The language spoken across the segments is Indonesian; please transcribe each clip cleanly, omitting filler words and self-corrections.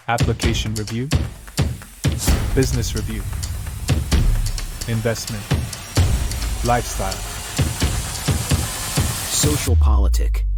application review, business review, investment, lifestyle, social politic.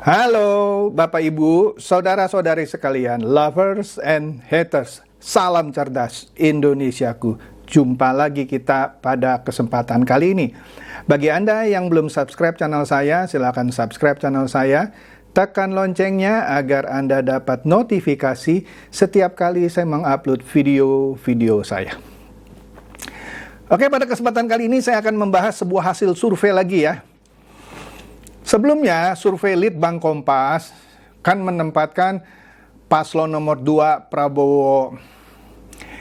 Halo Bapak Ibu, saudara-saudari sekalian, lovers and haters, salam cerdas Indonesiaku. Jumpa lagi kita pada kesempatan kali ini. Bagi Anda yang belum subscribe channel saya, silakan subscribe channel saya. Tekan loncengnya agar Anda dapat notifikasi setiap kali saya mengupload video-video saya. Oke, pada kesempatan kali ini saya akan membahas sebuah hasil survei lagi ya. Sebelumnya, survei Litbang Kompas kan menempatkan paslon nomor 2 Prabowo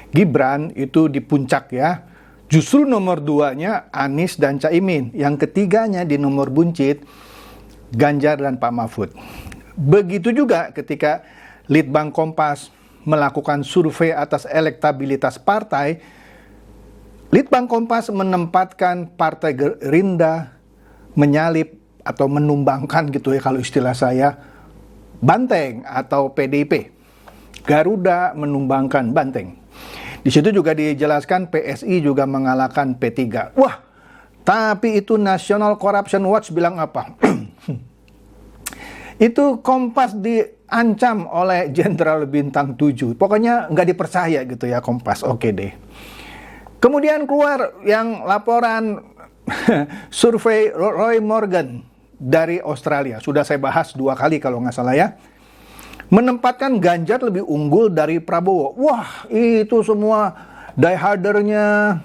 Gibran itu di puncak ya. Justru nomor 2-nya Anies dan Caimin. Yang ketiganya di nomor buncit Ganjar dan Pak Mahfud. Begitu juga ketika Litbang Kompas melakukan survei atas elektabilitas partai, Litbang Kompas menempatkan Partai Gerindra menyalip atau menumbangkan gitu ya kalau istilah saya, banteng atau PDIP. Garuda menumbangkan banteng. Di situ juga dijelaskan PSI juga mengalahkan P3. Wah, tapi itu National Corruption Watch bilang apa? Itu Kompas diancam oleh Jenderal Bintang 7. Pokoknya nggak dipercaya gitu ya Kompas. Oke deh. Kemudian keluar yang laporan survei Roy Morgan dari Australia. Sudah saya bahas 2 kali kalau nggak salah ya. Menempatkan Ganjar lebih unggul dari Prabowo. Wah, itu semua diehardernya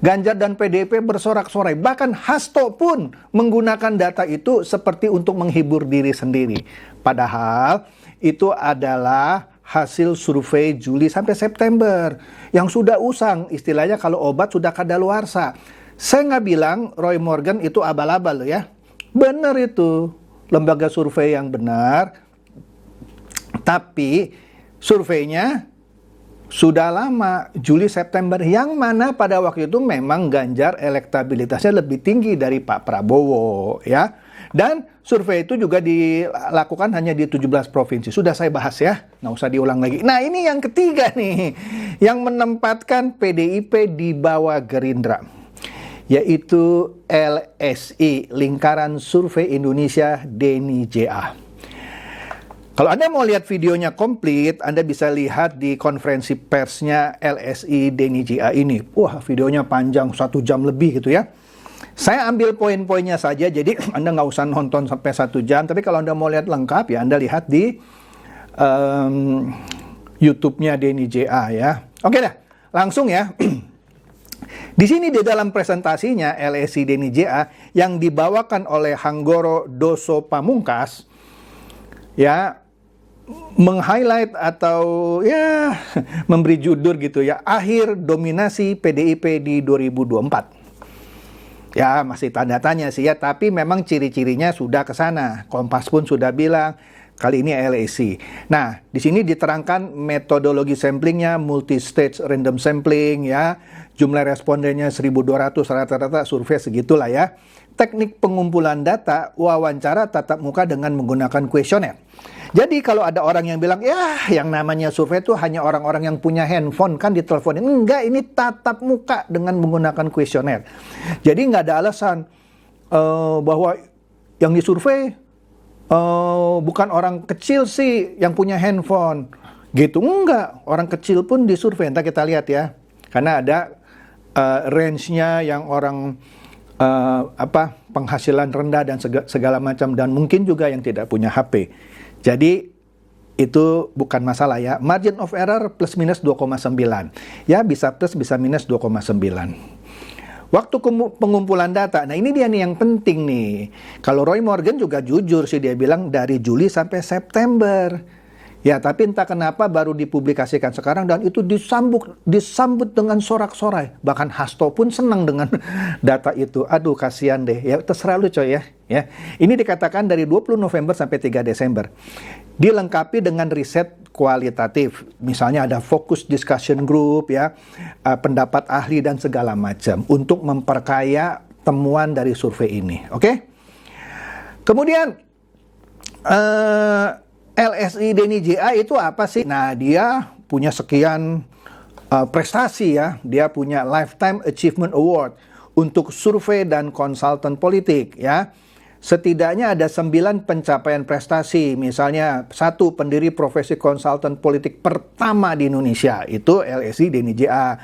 Ganjar dan PDIP bersorak-sorai. Bahkan Hasto pun menggunakan data itu seperti untuk menghibur diri sendiri. Padahal itu adalah hasil survei Juli sampai September. Yang sudah usang, istilahnya kalau obat sudah kadaluarsa. Saya nggak bilang Roy Morgan itu abal-abal ya. Benar itu, lembaga survei yang benar. Tapi surveinya sudah lama, Juli-September, yang mana pada waktu itu memang Ganjar elektabilitasnya lebih tinggi dari Pak Prabowo ya. Dan survei itu juga dilakukan hanya di 17 provinsi. Sudah saya bahas ya, nggak usah diulang lagi. Nah ini yang ketiga nih, yang menempatkan PDIP di bawah Gerindra, yaitu LSI, Lingkaran Survei Indonesia Denny JA. Kalau Anda mau lihat videonya komplit, Anda bisa lihat di konferensi persnya LSI Denny JA ini. Wah, videonya panjang 1 jam lebih gitu ya. Saya ambil poin-poinnya saja, jadi Anda nggak usah nonton sampai 1 jam. Tapi kalau Anda mau lihat lengkap ya, Anda lihat di YouTube-nya Denny JA ya. Oke dah, langsung ya. Di sini di dalam presentasinya LSI Denny JA yang dibawakan oleh Hanggoro Doso Pamungkas ya, meng-highlight atau ya memberi judul gitu ya, akhir dominasi PDIP di 2024. Ya masih tanda tanya sih ya, tapi memang ciri-cirinya sudah ke sana. Kompas pun sudah bilang kali ini LSI. Nah, di sini diterangkan metodologi samplingnya, multi-stage random sampling ya. Jumlah respondennya 1.200, rata-rata survei segitulah ya. Teknik pengumpulan data, wawancara tatap muka dengan menggunakan kuesioner. Jadi kalau ada orang yang bilang, ya yang namanya survei itu hanya orang-orang yang punya handphone kan diteleponin. Enggak, ini tatap muka dengan menggunakan kuesioner. Jadi nggak ada alasan bahwa yang disurvei bukan orang kecil sih yang punya handphone. Gitu, enggak. Orang kecil pun disurvei, entah kita lihat ya. Karena ada range-nya yang orang penghasilan rendah dan segala macam, dan mungkin juga yang tidak punya HP. Jadi itu bukan masalah ya. Margin of error plus minus 2,9. Ya bisa plus bisa minus 2,9. Waktu pengumpulan data, nah ini dia nih yang penting nih. Kalau Roy Morgan juga jujur sih, dia bilang dari Juli sampai September. Ya, tapi entah kenapa baru dipublikasikan sekarang dan itu disambut dengan sorak-sorai. Bahkan Hasto pun senang dengan data itu. Aduh, kasihan deh. Ya, terserah lu coy ya. Ya. Ini dikatakan dari 20 November sampai 3 Desember. Dilengkapi dengan riset kualitatif. Misalnya ada focus discussion group ya, pendapat ahli dan segala macam untuk memperkaya temuan dari survei ini. Oke? Kemudian LSI Denny JA itu apa sih? Nah, dia punya sekian prestasi ya. Dia punya Lifetime Achievement Award untuk survei dan konsultan politik ya. Setidaknya ada 9 pencapaian prestasi. Misalnya 1, pendiri profesi konsultan politik pertama di Indonesia, itu LSI Denny JA.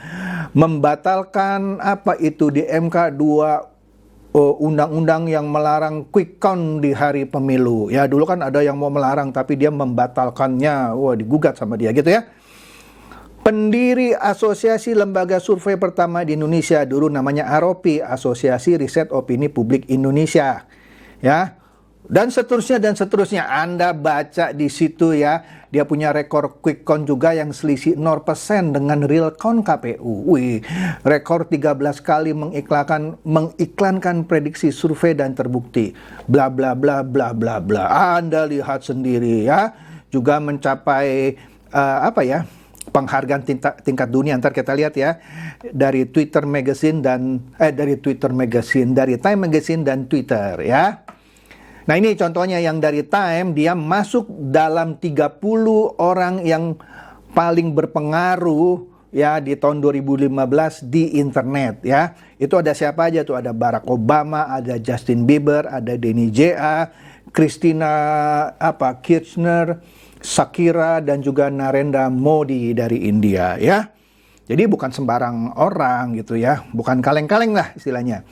Membatalkan apa itu di MK 2 undang-undang yang melarang quick count di hari pemilu. Ya, dulu kan ada yang mau melarang tapi dia membatalkannya. Wah, digugat sama dia gitu ya. Pendiri Asosiasi Lembaga Survei pertama di Indonesia, dulu namanya AROPI, Asosiasi Riset Opini Publik Indonesia. Ya. Dan seterusnya. Anda baca di situ ya. Dia punya rekor quick count juga yang selisih 0% dengan real count KPU. Wih, rekor 13 kali mengiklankan prediksi survei dan terbukti. Bla bla bla bla bla bla. Anda lihat sendiri ya. Juga mencapai penghargaan tingkat dunia. Ntar kita lihat ya, dari Time Magazine dan Twitter ya. Nah, ini contohnya yang dari Time, dia masuk dalam 30 orang yang paling berpengaruh ya di tahun 2015 di internet ya. Itu ada siapa aja tuh? Ada Barack Obama, ada Justin Bieber, ada Denny JA, Christina Kirchner, Shakira, dan juga Narendra Modi dari India ya. Jadi bukan sembarang orang gitu ya, bukan kaleng-kaleng lah istilahnya.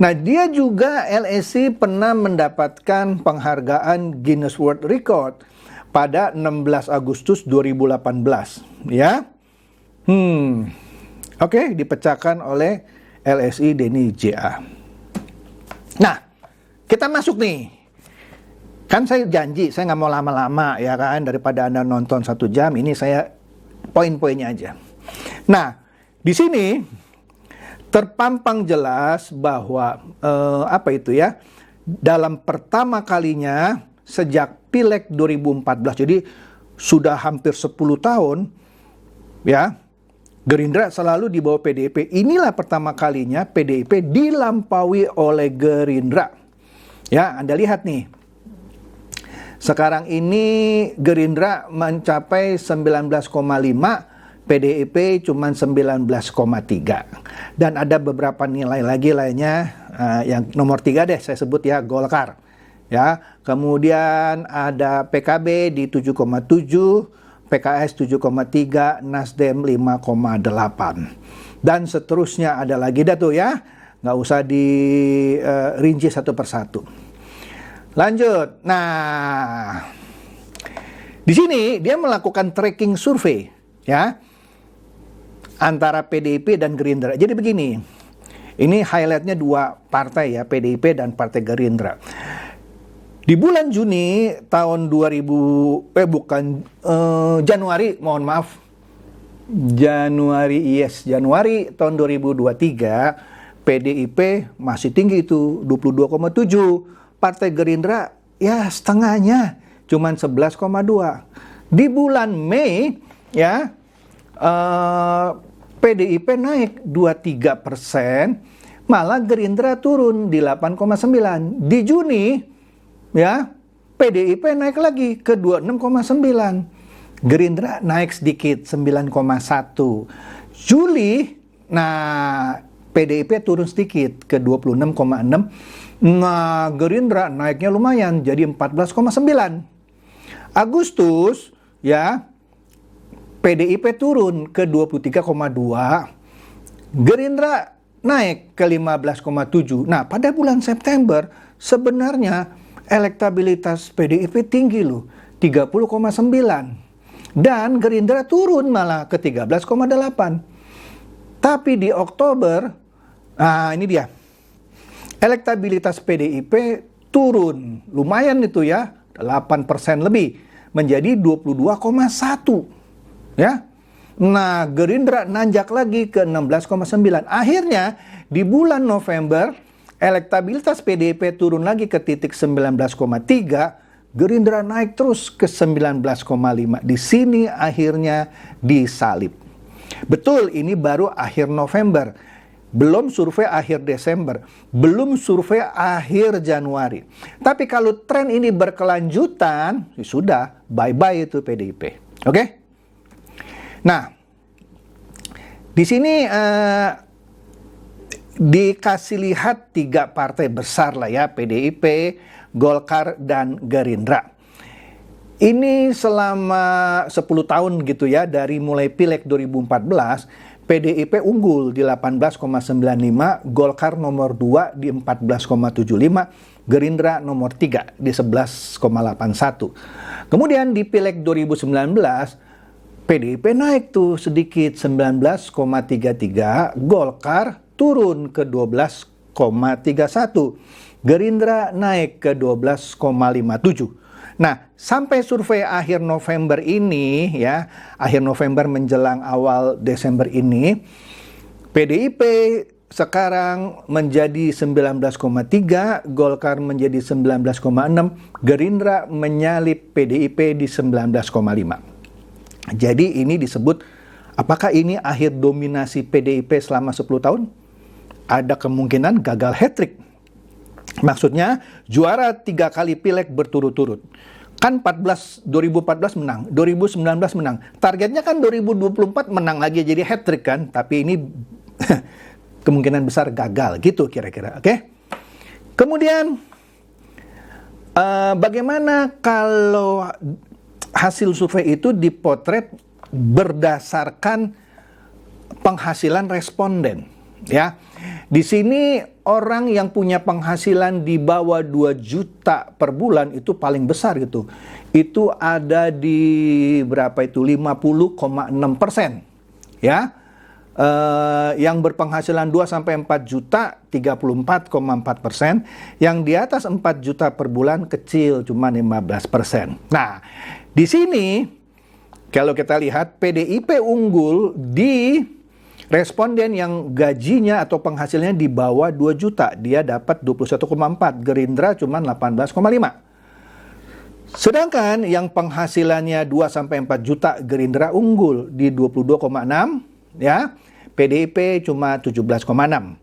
Nah, dia juga LSI pernah mendapatkan penghargaan Guinness World Record pada 16 Agustus 2018 ya. Oke, dipecahkan oleh LSI Denny JA. Nah, kita masuk nih. Kan saya janji, saya nggak mau lama-lama ya kan, daripada Anda nonton 1 jam, ini saya poin-poinnya aja. Nah, di sini terpampang jelas bahwa dalam pertama kalinya sejak Pileg 2014, jadi sudah hampir 10 tahun ya, Gerindra selalu di bawah PDIP. Inilah pertama kalinya PDIP dilampaui oleh Gerindra. Ya, Anda lihat nih. Sekarang ini Gerindra mencapai 19,5, PDIP cuma 19,3. Dan ada beberapa nilai lagi lainnya, yang nomor 3 deh saya sebut ya, Golkar. Ya, kemudian ada PKB di 7,7, PKS 7,3, Nasdem 5,8. Dan seterusnya ada lagi dah tuh ya, nggak usah dirinci satu persatu. Lanjut. Nah, di sini dia melakukan tracking survei ya antara PDIP dan Gerindra. Jadi begini, ini highlightnya 2 partai ya, PDIP dan Partai Gerindra. Di bulan Juni tahun Januari, mohon maaf, Januari tahun 2023, PDIP masih tinggi itu 22,7. Partai Gerindra ya setengahnya, cuman 11,2. Di bulan Mei ya, PDIP naik 23%, malah Gerindra turun di 8,9. Di Juni ya, PDIP naik lagi ke 26,9. Gerindra naik sedikit 9,1. Juli, nah PDIP turun sedikit ke 26,6. Nah, Gerindra naiknya lumayan jadi 14,9. Agustus ya, PDIP turun ke 23,2. Gerindra naik ke 15,7. Nah, pada bulan September sebenarnya elektabilitas PDIP tinggi loh, 30,9. Dan Gerindra turun malah ke 13,8. Tapi di Oktober, nah ini dia, elektabilitas PDIP turun, lumayan itu ya, 8% lebih, menjadi 22,1. Ya. Nah, Gerindra nanjak lagi ke 16,9. Akhirnya di bulan November, elektabilitas PDIP turun lagi ke titik 19,3, Gerindra naik terus ke 19,5. Di sini akhirnya disalib. Betul, ini baru akhir November. belum survei akhir Desember, belum survei akhir Januari. Tapi kalau tren ini berkelanjutan, ya sudah, bye-bye itu PDIP. Oke? Nah, di sini dikasih lihat 3 partai besar lah ya, PDIP, Golkar, dan Gerindra. Ini selama 10 tahun gitu ya, dari mulai Pileg 2014, PDIP unggul di 18,95, Golkar nomor 2 di 14,75, Gerindra nomor 3 di 11,81. Kemudian di Pileg 2019, PDIP naik tuh sedikit 19,33, Golkar turun ke 12,31, Gerindra naik ke 12,57. Nah, sampai survei akhir November ini ya, akhir November menjelang awal Desember ini, PDIP sekarang menjadi 19,3, Golkar menjadi 19,6, Gerindra menyalip PDIP di 19,5. Jadi ini disebut, apakah ini akhir dominasi PDIP selama 10 tahun? Ada kemungkinan gagal hat-trick. Maksudnya juara 3 kali pileg berturut-turut. Kan 2014 menang, 2019 menang. Targetnya kan 2024 menang lagi jadi hat-trick kan. Tapi ini kemungkinan besar gagal gitu kira-kira. Oke? Kemudian bagaimana kalau hasil survei itu dipotret berdasarkan penghasilan responden? Ya, di sini orang yang punya penghasilan di bawah 2 juta per bulan itu paling besar gitu. Itu ada di berapa itu? 50,6%. Ya, yang berpenghasilan 2-4 juta 34,4%. Yang di atas 4 juta per bulan kecil, cuma 15%. Nah, di sini kalau kita lihat PDIP unggul di responden yang gajinya atau penghasilannya di bawah 2 juta, dia dapat 21,4, Gerindra cuma 18,5. Sedangkan yang penghasilannya 2-4 juta, Gerindra unggul di 22,6, ya. PDIP cuma 17,6.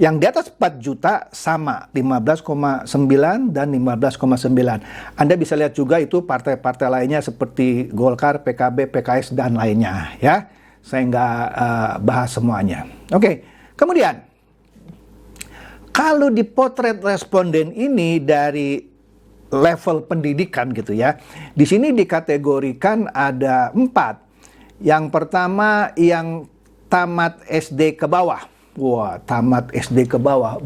Yang di atas 4 juta sama, 15,9 dan 15,9. Anda bisa lihat juga itu partai-partai lainnya seperti Golkar, PKB, PKS, dan lainnya, ya. Saya nggak bahas semuanya. Oke, kemudian kalau dipotret responden ini dari level pendidikan gitu ya, di sini dikategorikan ada 4. Yang pertama yang tamat SD ke bawah. Wah, tamat SD ke bawah,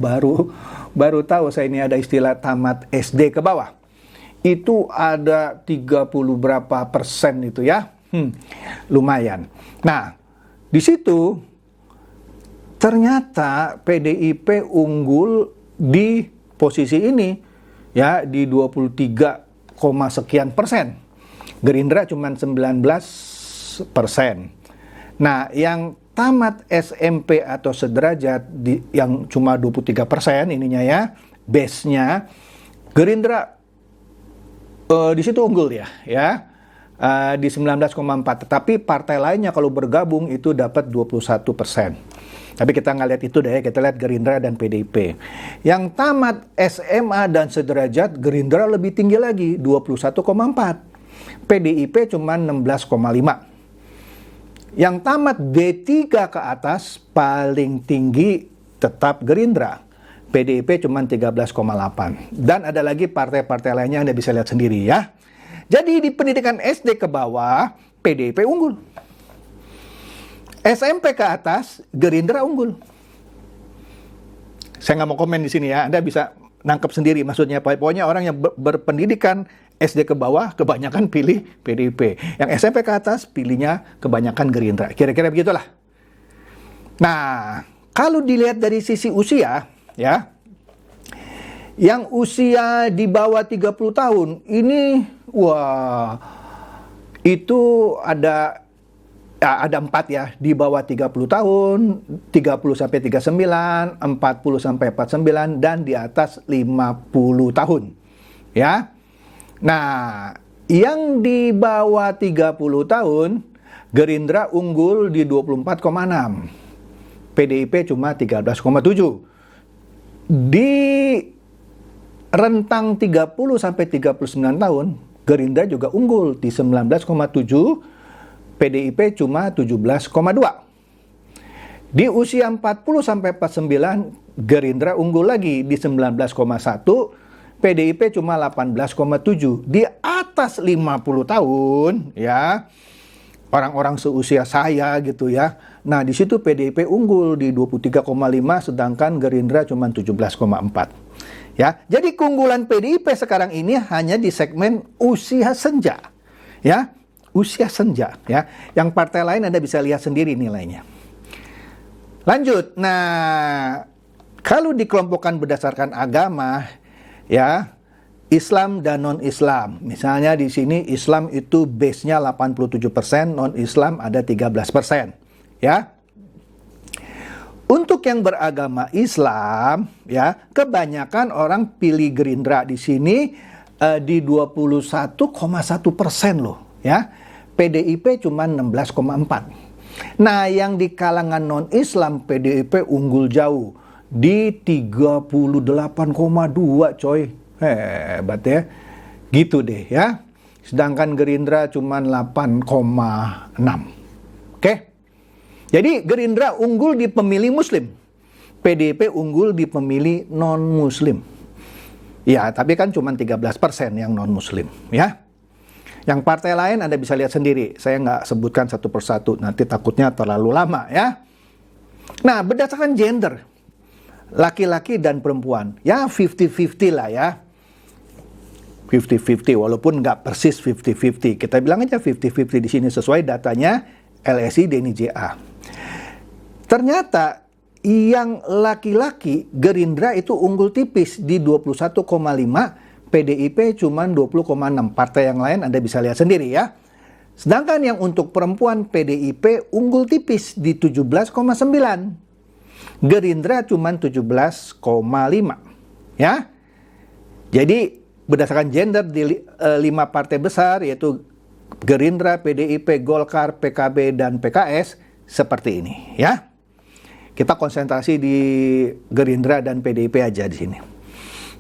baru tahu saya ini ada istilah tamat SD ke bawah. Itu ada 30 berapa persen itu ya. Lumayan. Nah, di situ ternyata PDIP unggul di posisi ini ya, di 23, sekian persen. Gerindra cuma 19%. Nah, yang tamat SMP atau sederajat yang cuma 23% ininya ya, base-nya, Gerindra di situ unggul ya. Di 19,4, tetapi partai lainnya kalau bergabung itu dapat 21%. Tapi kita nggak lihat itu deh, kita lihat Gerindra dan PDIP. Yang tamat SMA dan sederajat, Gerindra lebih tinggi lagi, 21,4. PDIP cuma 16,5. Yang tamat D3 ke atas, paling tinggi tetap Gerindra. PDIP cuma 13,8. Dan ada lagi partai-partai lainnya Anda bisa lihat sendiri ya. Jadi di pendidikan SD ke bawah, PDIP unggul. SMP ke atas, Gerindra unggul. Saya nggak mau komen di sini ya, Anda bisa nangkep sendiri maksudnya. Pokoknya orang yang berpendidikan SD ke bawah, kebanyakan pilih PDIP. Yang SMP ke atas, pilihnya kebanyakan Gerindra. Kira-kira begitulah. Nah, kalau dilihat dari sisi usia, ya, yang usia di bawah 30 tahun, ini, wah, itu ada 4 ya, di bawah 30 tahun, 30 sampai 39, 40 sampai 49, dan di atas 50 tahun. Ya. Nah, yang di bawah 30 tahun, Gerindra unggul di 24,6. PDIP cuma 13,7. Di rentang 30 sampai 39 tahun, Gerindra juga unggul di 19,7, PDIP cuma 17,2. Di usia 40 sampai 49, Gerindra unggul lagi di 19,1, PDIP cuma 18,7. Di atas 50 tahun, ya, orang-orang seusia saya gitu ya. Nah, di situ PDIP unggul di 23,5, sedangkan Gerindra cuma 17,4. Ya, jadi keunggulan PDIP sekarang ini hanya di segmen usia senja. Ya, usia senja, ya. Yang partai lain Anda bisa lihat sendiri nilainya. Lanjut. Nah, kalau dikelompokkan berdasarkan agama, ya, Islam dan non-Islam. Misalnya di sini Islam itu base-nya 87%, non-Islam ada 13%, ya. Untuk yang beragama Islam, ya, kebanyakan orang pilih Gerindra di sini di 21,1% loh, ya. PDIP cuma 16,4. Nah, yang di kalangan non-Islam PDIP unggul jauh di 38,2, coy. Hebat ya. Gitu deh ya. Sedangkan Gerindra cuma 8,6. Oke. Jadi Gerindra unggul di pemilih muslim. PDIP unggul di pemilih non-muslim. Ya, tapi kan cuma 13% yang non-muslim, ya. Yang partai lain Anda bisa lihat sendiri. Saya nggak sebutkan satu persatu, nanti takutnya terlalu lama, ya. Nah, berdasarkan gender, laki-laki dan perempuan, ya 50-50 lah ya. 50-50, walaupun nggak persis 50-50. Kita bilang aja 50-50 di sini sesuai datanya LSI Denny JA. Ternyata yang laki-laki Gerindra itu unggul tipis di 21,5, PDIP cuma 20,6. Partai yang lain Anda bisa lihat sendiri ya. Sedangkan yang untuk perempuan PDIP unggul tipis di 17,9. Gerindra cuma 17,5. Ya. Jadi berdasarkan gender di 5 partai besar yaitu Gerindra, PDIP, Golkar, PKB, dan PKS seperti ini ya. Kita konsentrasi di Gerindra dan PDIP aja di sini.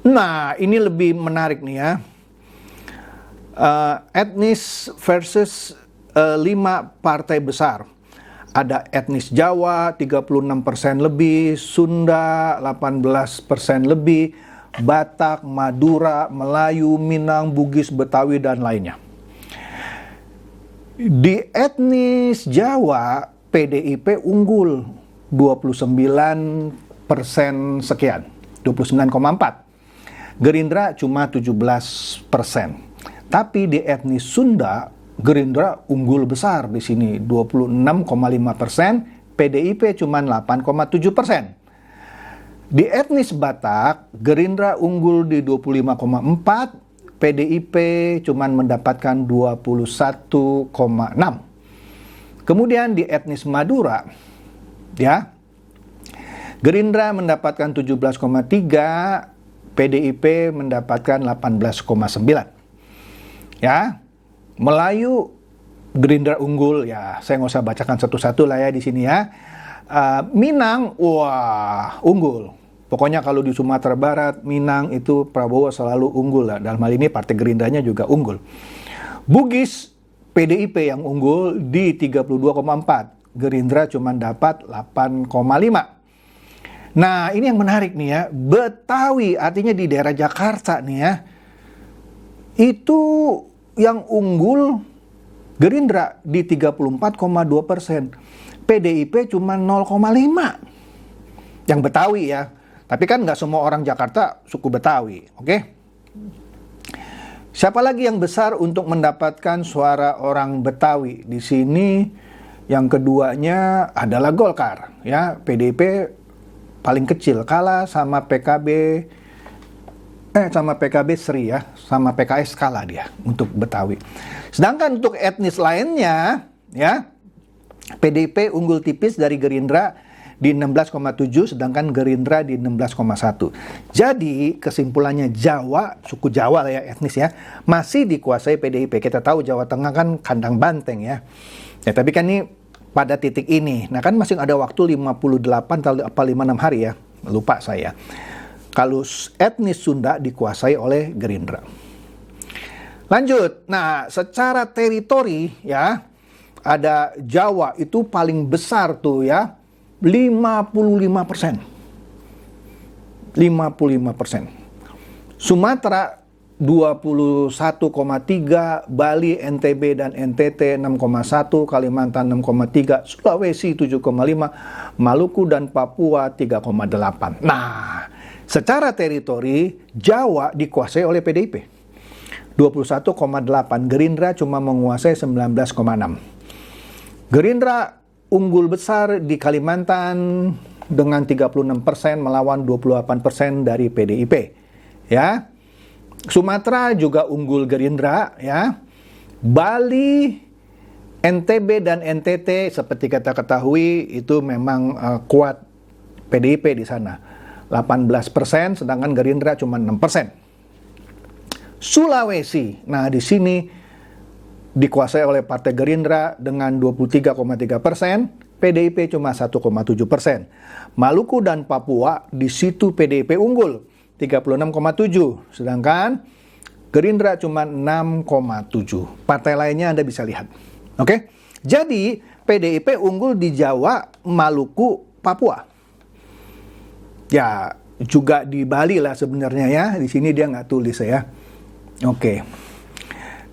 Nah, ini lebih menarik nih ya. Etnis versus 5 partai besar. Ada etnis Jawa 36% lebih, Sunda 18% lebih, Batak, Madura, Melayu, Minang, Bugis, Betawi, dan lainnya. Di etnis Jawa, PDIP unggul 29% sekian, 29,4. Gerindra cuma 17%. Tapi di etnis Sunda, Gerindra unggul besar di sini, 26,5%, PDIP cuma 8,7%. Di etnis Batak, Gerindra unggul di 25,4%, PDIP cuma mendapatkan 21,6%. Kemudian di etnis Madura, ya, Gerindra mendapatkan 17,3%, PDIP mendapatkan 18,9%. Ya, Melayu Gerindra unggul, ya saya nggak usah bacakan satu-satu lah ya di sini ya. Minang, wah unggul. Pokoknya kalau di Sumatera Barat, Minang itu Prabowo selalu unggul lah. Dalam hal ini partai Gerindranya juga unggul. Bugis, PDIP yang unggul di 32,4. Gerindra cuma dapat 8,5. Nah, ini yang menarik nih ya. Betawi, artinya di daerah Jakarta nih ya. Itu yang unggul Gerindra di 34,2%. PDIP cuma 0,5. Yang Betawi ya. Tapi kan nggak semua orang Jakarta suku Betawi, oke? Siapa lagi yang besar untuk mendapatkan suara orang Betawi? Di sini yang keduanya adalah Golkar, ya. PDIP paling kecil, kalah sama PKB Sri ya, sama PKS kalah dia untuk Betawi. Sedangkan untuk etnis lainnya, ya, PDIP unggul tipis dari Gerindra di 16,7, sedangkan Gerindra di 16,1. Jadi kesimpulannya Jawa, suku Jawa lah ya, etnis ya, masih dikuasai PDIP. Kita tahu Jawa Tengah kan kandang banteng ya. Ya tapi kan ini pada titik ini. Nah kan masih ada waktu 58 atau 56 hari ya, lupa saya. Kalau etnis Sunda dikuasai oleh Gerindra. Lanjut, nah secara teritori ya, ada Jawa itu paling besar tuh ya, 55%. 55%. Sumatera 21,3, Bali, NTB dan NTT 6,1, Kalimantan 6,3, Sulawesi 7,5, Maluku dan Papua 3,8. Nah, secara teritori Jawa dikuasai oleh PDIP 21,8, Gerindra cuma menguasai 19,6. Gerindra unggul besar di Kalimantan dengan 36% melawan 28% dari PDIP. Ya. Sumatera juga unggul Gerindra ya. Bali, NTB dan NTT seperti kita ketahui itu memang kuat PDIP di sana. 18%, sedangkan Gerindra cuma 6%. Sulawesi, nah di sini dikuasai oleh Partai Gerindra dengan 23,3%, PDIP cuma 1,7%. Maluku dan Papua di situ PDIP unggul 36,7, sedangkan Gerindra cuma 6,7. Partai lainnya Anda bisa lihat. Oke? Jadi PDIP unggul di Jawa, Maluku, Papua. Ya, juga di Bali lah sebenarnya ya. Di sini dia nggak tulis ya. Oke.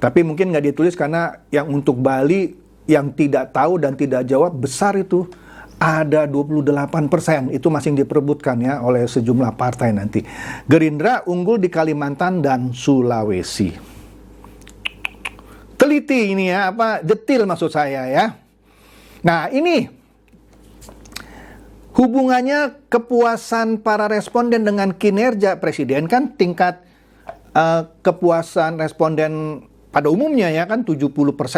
Tapi mungkin nggak ditulis karena yang untuk Bali yang tidak tahu dan tidak jawab besar itu. Ada 28%, itu masih diperebutkan ya oleh sejumlah partai nanti. Gerindra unggul di Kalimantan dan Sulawesi. Teliti ini ya, detil maksud saya ya. Nah ini hubungannya kepuasan para responden dengan kinerja presiden kan tingkat kepuasan responden pada umumnya ya kan 70%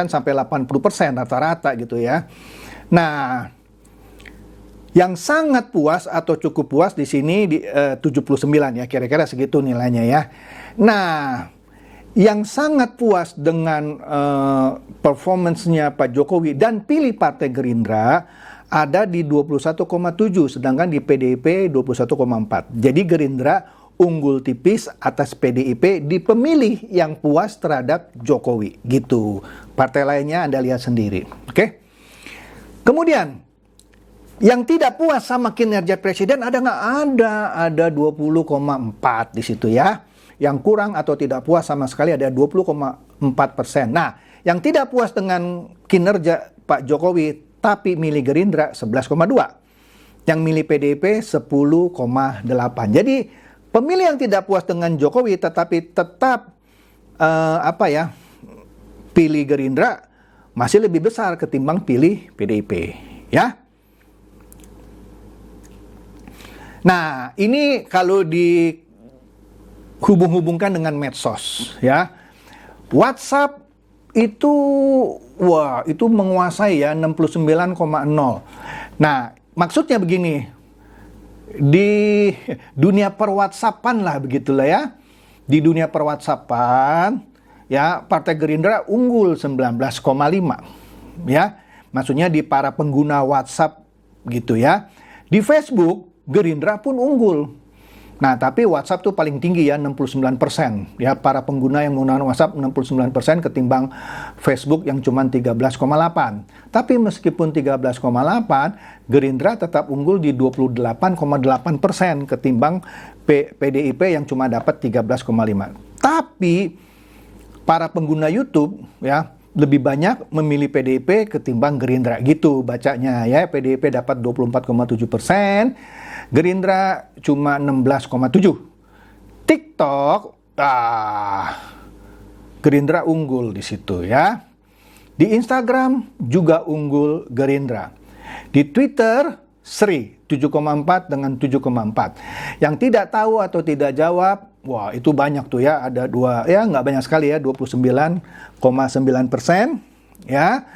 sampai 80% rata-rata gitu ya. Nah, yang sangat puas atau cukup puas di sini di 79 ya, kira-kira segitu nilainya ya. Nah, yang sangat puas dengan performance-nya Pak Jokowi dan pilih Partai Gerindra ada di 21,7, sedangkan di PDIP 21,4. Jadi Gerindra unggul tipis atas PDIP di pemilih yang puas terhadap Jokowi gitu. Partai lainnya Anda lihat sendiri. Oke? Kemudian yang tidak puas sama kinerja presiden ada nggak? Ada 20,4 di situ ya. Yang kurang atau tidak puas sama sekali ada 20,4%. Nah, yang tidak puas dengan kinerja Pak Jokowi tapi milih Gerindra 11,2. Yang milih PDIP 10,8. Jadi pemilih yang tidak puas dengan Jokowi tetapi tetap pilih Gerindra masih lebih besar ketimbang pilih PDIP ya. Nah, ini kalau dihubung-hubungkan dengan medsos ya. WhatsApp itu menguasai ya 69,0. Nah, maksudnya begini. Di dunia per-WhatsAppan lah begitulah ya. Di dunia per-WhatsAppan ya Partai Gerindra unggul 19,5 ya. Maksudnya di para pengguna WhatsApp gitu ya. Di Facebook Gerindra pun unggul. Nah, tapi WhatsApp tuh paling tinggi ya, 69%. Ya, para pengguna yang menggunakan WhatsApp 69% ketimbang Facebook yang cuma 13,8. Tapi meskipun 13,8, Gerindra tetap unggul di 28,8% ketimbang PDIP yang cuma dapat 13,5. Tapi para pengguna YouTube ya lebih banyak memilih PDIP ketimbang Gerindra gitu bacanya ya. PDIP dapat 24,7%, Gerindra cuma 16,7%. TikTok Gerindra unggul di situ ya. Di Instagram juga unggul Gerindra. Di Twitter Sri 7,4 dengan 7,4. Yang tidak tahu atau tidak jawab, wah itu banyak tuh ya, ada nggak banyak sekali ya, 29,9% ya,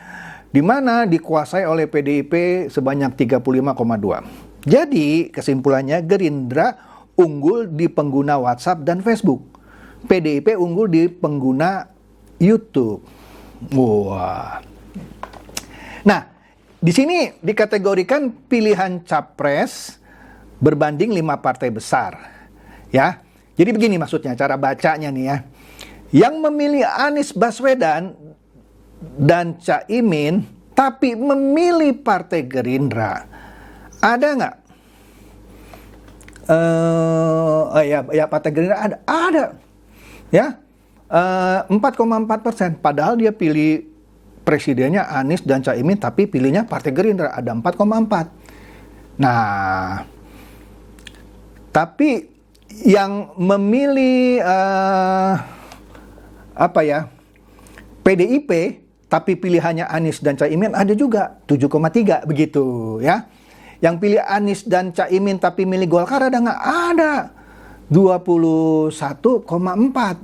dimana dikuasai oleh PDIP sebanyak 35,2. Jadi kesimpulannya Gerindra unggul di pengguna WhatsApp dan Facebook, PDIP unggul di pengguna YouTube. Wah. Nah, di sini dikategorikan pilihan capres berbanding 5 partai besar. Ya. Jadi begini maksudnya, cara bacanya nih ya. Yang memilih Anies Baswedan dan Caimin, tapi memilih Partai Gerindra. Ada nggak? Ya Partai Gerindra ada. Ya, 4,4%. Padahal dia pilih presidennya Anies dan Caimin, tapi pilihnya Partai Gerindra, ada 4,4. Nah, tapi yang memilih PDIP, tapi pilihannya Anies dan Caimin ada juga 7,3 begitu ya. Yang pilih Anies dan Caimin tapi milih Golkar ada nggak? Ada 21,4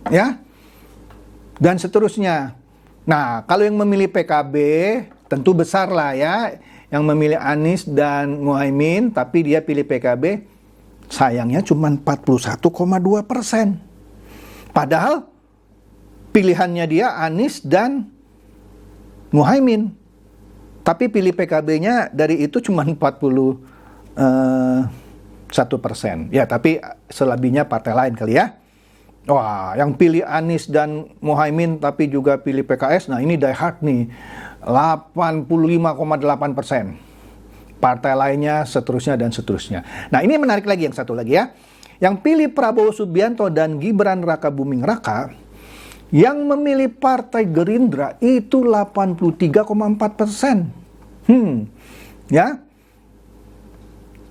ya. Dan seterusnya. Nah, kalau yang memilih PKB tentu besar lah ya. Yang memilih Anies dan Muhaimin tapi dia pilih PKB, sayangnya cuma 41,2%. Padahal pilihannya dia Anies dan Muhaimin. Tapi pilih PKB-nya dari itu cuma 41%. Ya, tapi selebihnya partai lain kali ya. Wah, yang pilih Anies dan Muhaimin tapi juga pilih PKS, nah ini die hard nih. 85,8%. Partai lainnya seterusnya dan seterusnya. Nah, ini menarik lagi yang satu lagi ya. Yang pilih Prabowo Subianto dan Gibran Rakabuming Raka, yang memilih Partai Gerindra itu 83,4%. Ya.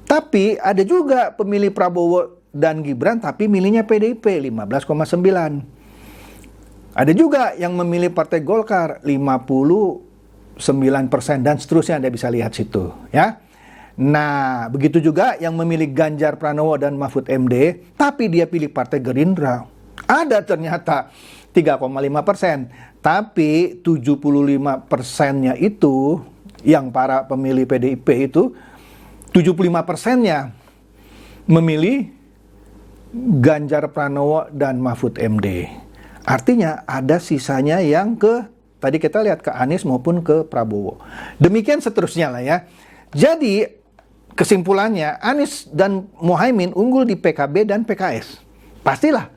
Tapi ada juga pemilih Prabowo dan Gibran tapi milihnya PDIP 15,9%. Ada juga yang memilih Partai Golkar 59% dan seterusnya, Anda bisa lihat situ ya. Nah, begitu juga yang memilih Ganjar Pranowo dan Mahfud MD tapi dia pilih Partai Gerindra. Ada ternyata 3,5%, tapi 75%-nya itu yang para pemilih PDIP itu 75%-nya memilih Ganjar Pranowo dan Mahfud MD. Artinya ada sisanya yang tadi kita lihat ke Anies maupun ke Prabowo. Demikian seterusnya lah ya. Jadi kesimpulannya Anies dan Muhaimin unggul di PKB dan PKS. Pastilah.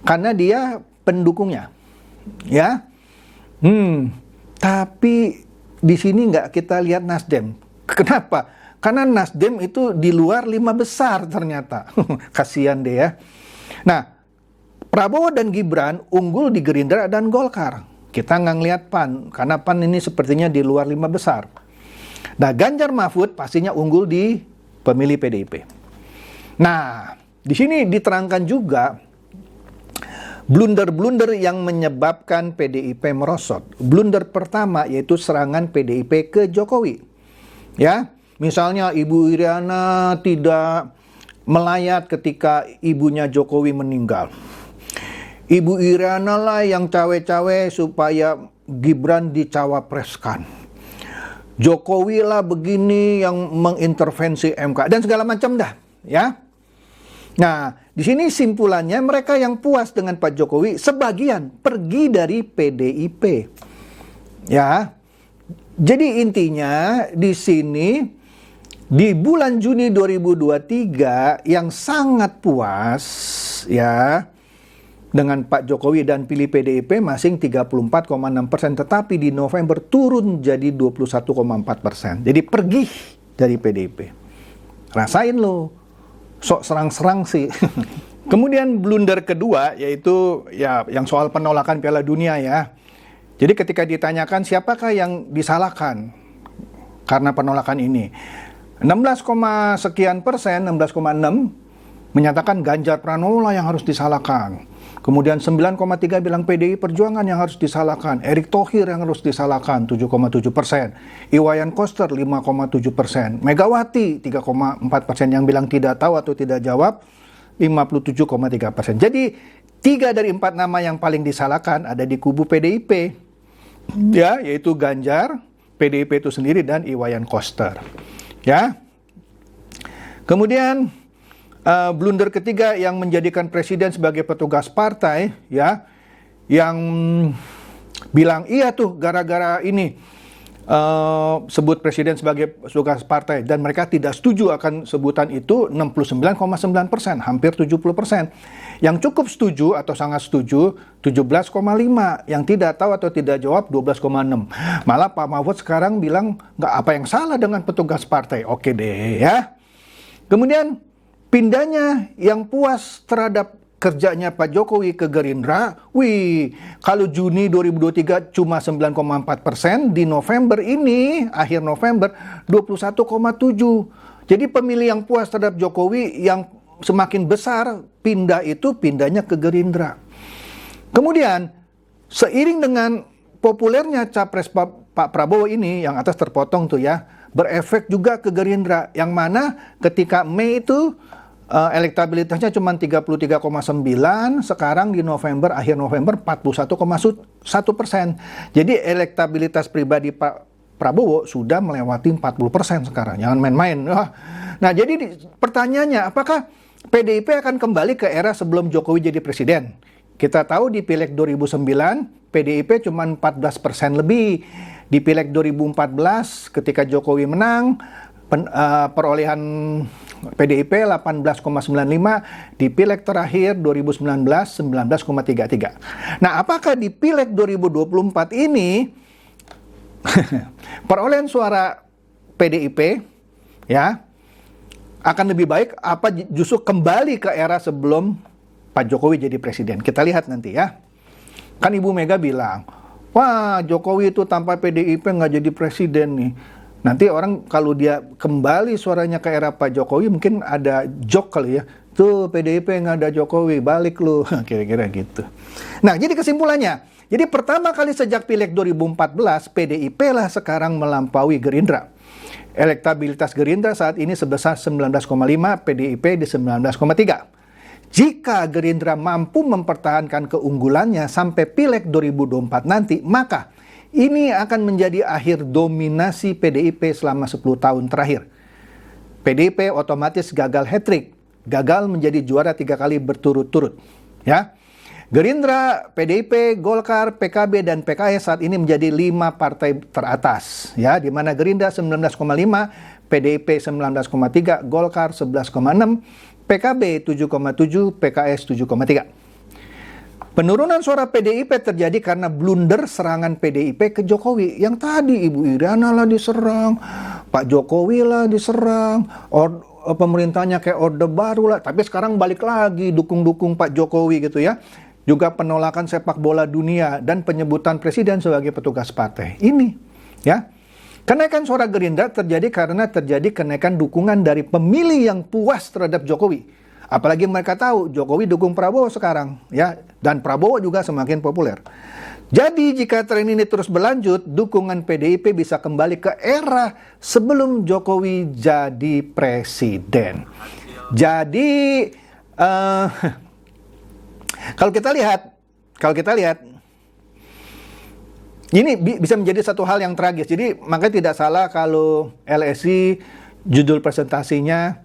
Karena dia pendukungnya. Ya. Tapi di sini nggak kita lihat Nasdem. Kenapa? Karena Nasdem itu di luar 5 besar ternyata. Kasihan deh ya. Nah, Prabowo dan Gibran unggul di Gerindra dan Golkar. Kita nggak ngelihat PAN, karena PAN ini sepertinya di luar 5 besar. Nah, Ganjar Mahfud pastinya unggul di pemilih PDIP. Nah, di sini diterangkan juga blunder-blunder yang menyebabkan PDIP merosot. Blunder pertama yaitu serangan PDIP ke Jokowi. Ya, misalnya Ibu Iriana tidak melayat ketika ibunya Jokowi meninggal. Ibu Iriana lah yang cawe-cawe supaya Gibran dicawapreskan. Jokowi lah begini yang mengintervensi MK dan segala macam dah, ya. Nah, di sini simpulannya mereka yang puas dengan Pak Jokowi sebagian pergi dari PDIP. Ya. Jadi intinya di sini di bulan Juni 2023 yang sangat puas ya dengan Pak Jokowi dan pilih PDIP masing 34,6%, tetapi di November turun jadi 21,4%. Jadi pergi dari PDIP. Rasain lo. Sok serang-serang sih. Kemudian blunder kedua yaitu ya yang soal penolakan Piala Dunia ya. Jadi ketika ditanyakan siapakah yang disalahkan karena penolakan ini, 16,6% menyatakan Ganjar Pranowo lah yang harus disalahkan. Kemudian 9,3 bilang PDI Perjuangan yang harus disalahkan, Erick Thohir yang harus disalahkan 7,7%, Iwayan Koster 5,7%, Megawati 3,4% yang bilang tidak tahu atau tidak jawab 57,3%. Jadi 3 dari 4 nama yang paling disalahkan ada di kubu PDIP, ya, yaitu Ganjar, PDIP itu sendiri dan Iwayan Koster, ya. Kemudian blunder ketiga yang menjadikan presiden sebagai petugas partai ya, yang bilang iya tuh gara-gara ini sebut presiden sebagai petugas partai, dan mereka tidak setuju akan sebutan itu 69,9%, hampir 70%. Yang cukup setuju atau sangat setuju 17,5%, yang tidak tahu atau tidak jawab 12,6%. Malah Pak Mahfud sekarang bilang nggak apa yang salah dengan petugas partai. Oke deh ya. Kemudian pindahnya yang puas terhadap kerjanya Pak Jokowi ke Gerindra, kalau Juni 2023 cuma 9,4%, di November ini, akhir November, 21,7%. Jadi pemilih yang puas terhadap Jokowi yang semakin besar pindahnya ke Gerindra. Kemudian, seiring dengan populernya capres Pak Prabowo ini, yang atas terpotong tuh ya, berefek juga ke Gerindra, yang mana ketika Mei itu elektabilitasnya cuma 33,9%, sekarang di November, akhir November 41,1%. Jadi elektabilitas pribadi Pak Prabowo sudah melewati 40% sekarang, jangan main-main. Nah jadi pertanyaannya, apakah PDIP akan kembali ke era sebelum Jokowi jadi presiden? Kita tahu di Pileg 2009, PDIP cuma 14% lebih. Di Pileg 2014, ketika Jokowi menang, perolehan PDIP 18,95, di Pileg terakhir 2019 19,33. Nah, apakah di Pileg 2024 ini perolehan suara PDIP ya akan lebih baik apa justru kembali ke era sebelum Pak Jokowi jadi presiden? Kita lihat nanti ya. Kan Ibu Mega bilang, wah Jokowi itu tanpa PDIP nggak jadi presiden nih. Nanti orang kalau dia kembali suaranya ke era Pak Jokowi, mungkin ada joke kali ya. Tuh PDIP nggak ada Jokowi, balik lu. Kira-kira gitu. Nah, jadi kesimpulannya. Jadi pertama kali sejak Pileg 2014, PDIP lah sekarang melampaui Gerindra. Elektabilitas Gerindra saat ini sebesar 19,5, PDIP di 19,3. Jika Gerindra mampu mempertahankan keunggulannya sampai Pileg 2024 nanti, maka ini akan menjadi akhir dominasi PDIP selama 10 tahun terakhir. PDIP otomatis gagal hat-trick, gagal menjadi juara 3 kali berturut-turut. Ya, Gerindra, PDIP, Golkar, PKB, dan PKS saat ini menjadi 5 partai teratas. Ya, di mana Gerindra 19,5, PDIP 19,3, Golkar 11,6, PKB 7,7, PKS 7,3. Penurunan suara PDIP terjadi karena blunder serangan PDIP ke Jokowi. Yang tadi Ibu Iriana lah diserang, Pak Jokowi lah diserang, pemerintahnya kayak Orde Baru lah. Tapi sekarang balik lagi dukung-dukung Pak Jokowi gitu ya. Juga penolakan sepak bola dunia dan penyebutan presiden sebagai petugas partai. Ini ya. Kenaikan suara Gerindra terjadi karena terjadi kenaikan dukungan dari pemilih yang puas terhadap Jokowi. Apalagi mereka tahu Jokowi dukung Prabowo sekarang, ya, dan Prabowo juga semakin populer. Jadi jika tren ini terus berlanjut, dukungan PDIP bisa kembali ke era sebelum Jokowi jadi presiden. Jadi kalau kita lihat, ini bisa menjadi satu hal yang tragis. Jadi makanya tidak salah kalau LSI judul presentasinya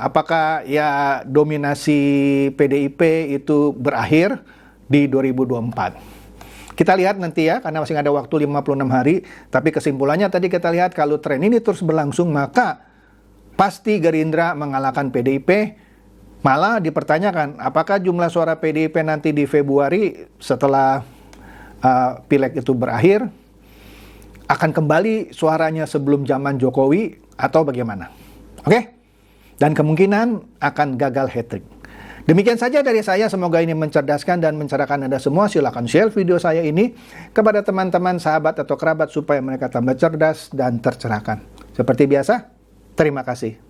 apakah ya dominasi PDIP itu berakhir di 2024. Kita lihat nanti ya, karena masih ada waktu 56 hari. Tapi kesimpulannya tadi kita lihat kalau tren ini terus berlangsung, maka pasti Gerindra mengalahkan PDIP. Malah dipertanyakan, apakah jumlah suara PDIP nanti di Februari setelah Pileg itu berakhir akan kembali suaranya sebelum zaman Jokowi atau bagaimana? Oke? Dan kemungkinan akan gagal hat-trick. Demikian saja dari saya, semoga ini mencerdaskan dan mencerahkan Anda semua. Silakan share video saya ini kepada teman-teman, sahabat, atau kerabat supaya mereka tambah cerdas dan tercerahkan. Seperti biasa, terima kasih.